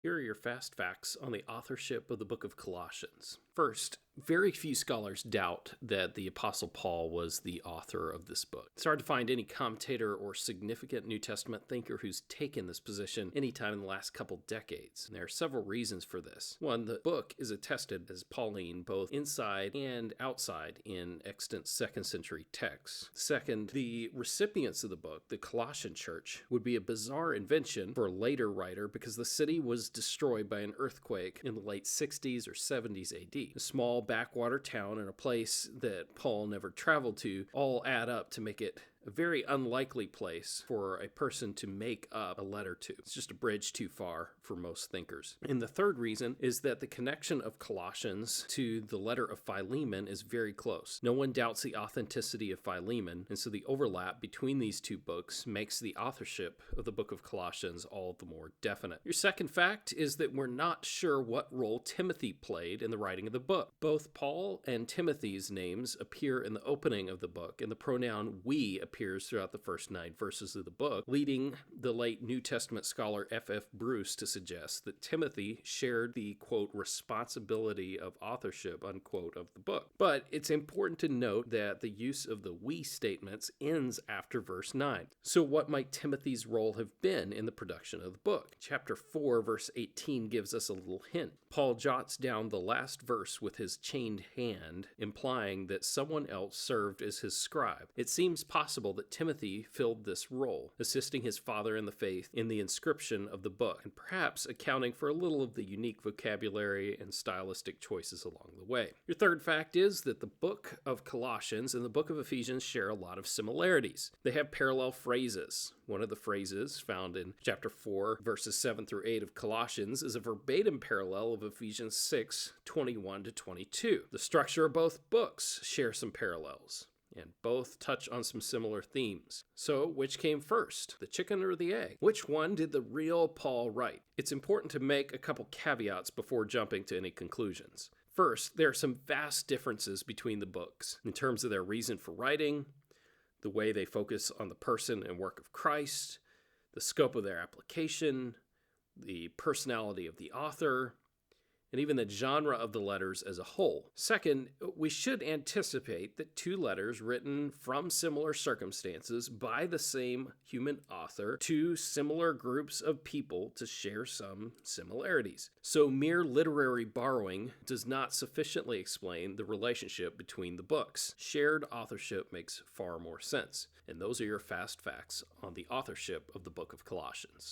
Here are your fast facts on the authorship of the book of Colossians. First, very few scholars doubt that the Apostle Paul was the author of this book. It's hard to find any commentator or significant New Testament thinker who's taken this position anytime in the last couple decades. And there are several reasons for this. One, the book is attested as Pauline both inside and outside in extant 2nd century texts. Second, the recipients of the book, the Colossian church, would be a bizarre invention for a later writer because the city was destroyed by an earthquake in the late 60s or 70s AD. A small backwater town and a place that Paul never traveled to all add up to make it a very unlikely place for a person to make up a letter to. It's just a bridge too far for most thinkers. And the third reason is that the connection of Colossians to the letter of Philemon is very close. No one doubts the authenticity of Philemon, and so the overlap between these two books makes the authorship of the book of Colossians all the more definite. Your second fact is that we're not sure what role Timothy played in the writing of the book. Both Paul and Timothy's names appear in the opening of the book, and the pronoun we appears throughout the first 9 verses of the book, leading the late New Testament scholar F.F. Bruce to suggest that Timothy shared the, quote, responsibility of authorship, unquote, of the book. But it's important to note that the use of the we statements ends after verse 9. So what might Timothy's role have been in the production of the book? Chapter 4, verse 18 gives us a little hint. Paul jots down the last verse with his chained hand, implying that someone else served as his scribe. It seems possible that Timothy filled this role, assisting his father in the faith in the inscription of the book, and perhaps accounting for a little of the unique vocabulary and stylistic choices along the way. Your third fact is that the book of Colossians and the book of Ephesians share a lot of similarities. They have parallel phrases. One of the phrases found in chapter 4, verses 7 through 8 of Colossians is a verbatim parallel of Ephesians 6, 21 to 22. The structure of both books share some parallels, and both touch on some similar themes. So, which came first, the chicken or the egg? Which one did the real Paul write? It's important to make a couple caveats before jumping to any conclusions. First, there are some vast differences between the books in terms of their reason for writing, the way they focus on the person and work of Christ, the scope of their application, the personality of the author, and even the genre of the letters as a whole. Second, we should anticipate that two letters written from similar circumstances by the same human author to similar groups of people to share some similarities. So mere literary borrowing does not sufficiently explain the relationship between the books. Shared authorship makes far more sense. And those are your fast facts on the authorship of the book of Colossians.